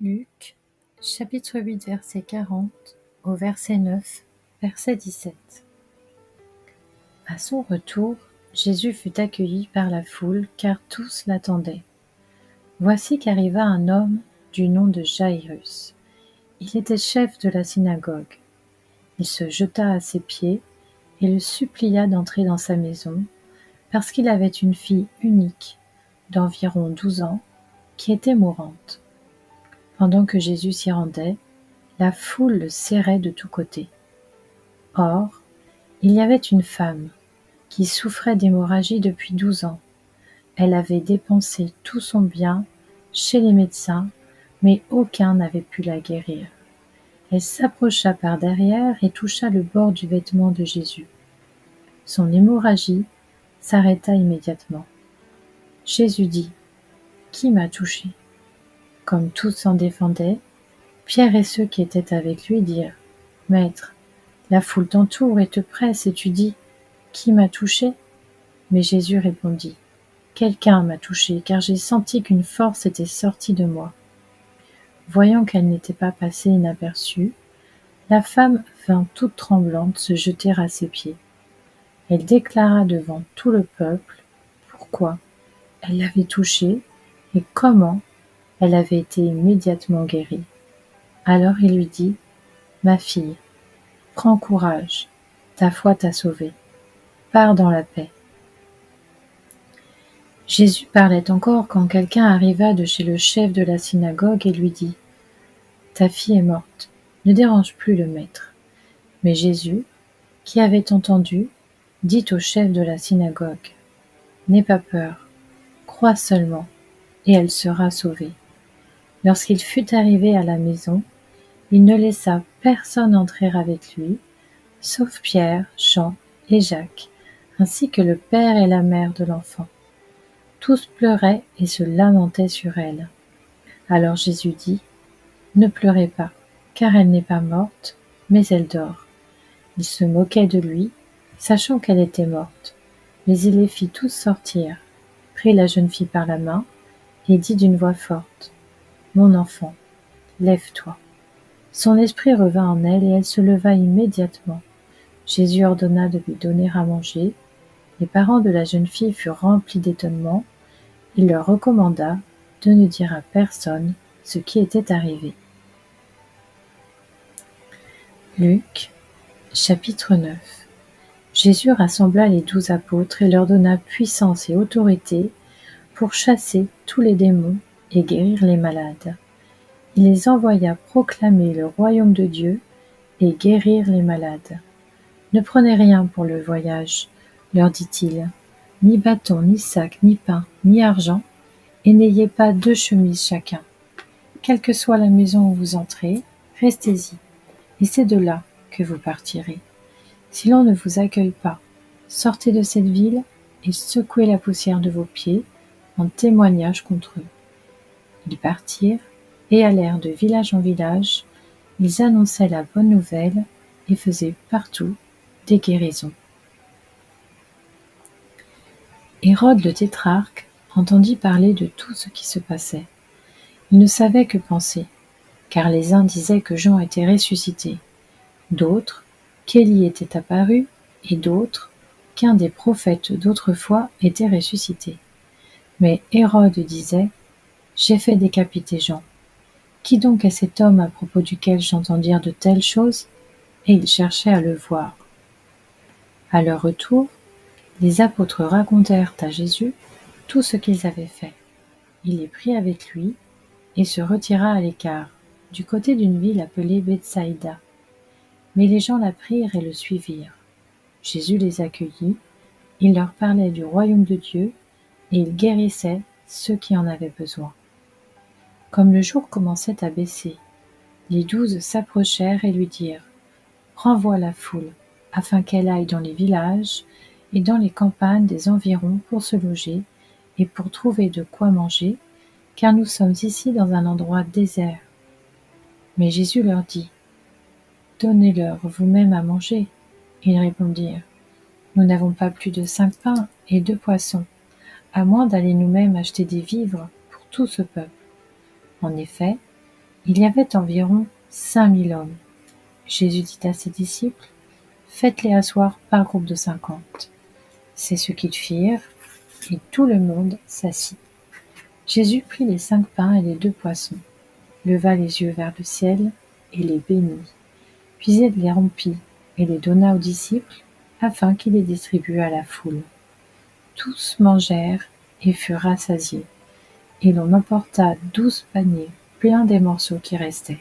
Luc, chapitre 8, verset 40 au verset 9, verset 17. À son retour, Jésus fut accueilli par la foule, car tous l'attendaient. Voici qu'arriva un homme du nom de Jaïrus. Il était chef de la synagogue. Il se jeta à ses pieds et le supplia d'entrer dans sa maison, parce qu'il avait une fille unique, d'environ 12 ans, qui était mourante. Pendant que Jésus s'y rendait, la foule le serrait de tous côtés. Or, il y avait une femme qui souffrait d'hémorragie depuis 12 ans. Elle avait dépensé tout son bien chez les médecins, mais aucun n'avait pu la guérir. Elle s'approcha par derrière et toucha le bord du vêtement de Jésus. Son hémorragie s'arrêta immédiatement. Jésus dit : « Qui m'a touché ? » Comme tous s'en défendaient, Pierre et ceux qui étaient avec lui dirent : « Maître, la foule t'entoure et te presse, et tu dis : Qui m'a touché ? » Mais Jésus répondit : « Quelqu'un m'a touché, car j'ai senti qu'une force était sortie de moi. » Voyant qu'elle n'était pas passée inaperçue, la femme vint toute tremblante se jeter à ses pieds. Elle déclara devant tout le peuple pourquoi elle l'avait touchée et comment elle avait été immédiatement guérie. Alors il lui dit : « Ma fille, prends courage, ta foi t'a sauvée. Pars dans la paix. » Jésus parlait encore quand quelqu'un arriva de chez le chef de la synagogue et lui dit : « Ta fille est morte, ne dérange plus le maître. » Mais Jésus, qui avait entendu, dit au chef de la synagogue : « N'aie pas peur, crois seulement, et elle sera sauvée. » Lorsqu'il fut arrivé à la maison, il ne laissa personne entrer avec lui, sauf Pierre, Jean et Jacques, ainsi que le père et la mère de l'enfant. Tous pleuraient et se lamentaient sur elle. Alors Jésus dit : « Ne pleurez pas, car elle n'est pas morte, mais elle dort. » Ils se moquaient de lui, sachant qu'elle était morte. Mais il les fit tous sortir, prit la jeune fille par la main et dit d'une voix forte : « Mon enfant, lève-toi. » Son esprit revint en elle et elle se leva immédiatement. Jésus ordonna de lui donner à manger. Les parents de la jeune fille furent remplis d'étonnement. Il leur recommanda de ne dire à personne ce qui était arrivé. Luc, chapitre 9. Jésus rassembla les 12 apôtres et leur donna puissance et autorité pour chasser tous les démons et guérir les malades. Il les envoya proclamer le royaume de Dieu et guérir les malades. « Ne prenez rien pour le voyage, leur dit-il, ni bâton, ni sac, ni pain, ni argent, et n'ayez pas 2 chemises chacun. Quelle que soit la maison où vous entrez, restez-y, et c'est de là que vous partirez. Si l'on ne vous accueille pas, sortez de cette ville et secouez la poussière de vos pieds en témoignage contre eux. » Ils partirent et allèrent de village en village. Ils annonçaient la bonne nouvelle et faisaient partout des guérisons. Hérode le tétrarque entendit parler de tout ce qui se passait. Il ne savait que penser, car les uns disaient que Jean était ressuscité, d'autres qu'Élie était apparu, et d'autres qu'un des prophètes d'autrefois était ressuscité. Mais Hérode disait : « J'ai fait décapiter Jean. Qui donc est cet homme à propos duquel j'entends dire de telles choses ? » Et il cherchait à le voir. À leur retour, les apôtres racontèrent à Jésus tout ce qu'ils avaient fait. Il les prit avec lui et se retira à l'écart, du côté d'une ville appelée Bethsaïda. Mais les gens l'apprirent et le suivirent. Jésus les accueillit, il leur parlait du royaume de Dieu et il guérissait ceux qui en avaient besoin. Comme le jour commençait à baisser, les 12 s'approchèrent et lui dirent : « Renvoie la foule, afin qu'elle aille dans les villages et dans les campagnes des environs pour se loger et pour trouver de quoi manger, car nous sommes ici dans un endroit désert. » Mais Jésus leur dit : « Donnez-leur vous-même à manger. » Ils répondirent : « Nous n'avons pas plus de 5 pains et 2 poissons, à moins d'aller nous-mêmes acheter des vivres pour tout ce peuple. » En effet, Il y avait environ 5000 hommes. Jésus dit à ses disciples: Faites-les asseoir par groupe de 50. C'est ce qu'ils firent, et tout le monde s'assit. Jésus prit les 5 pains et les 2 poissons, leva les yeux vers le ciel et les bénit. Puis il les rompit et les donna aux disciples afin qu'ils les distribuent à la foule. Tous mangèrent et furent rassasiés, et l'on emporta 12 paniers pleins des morceaux qui restaient.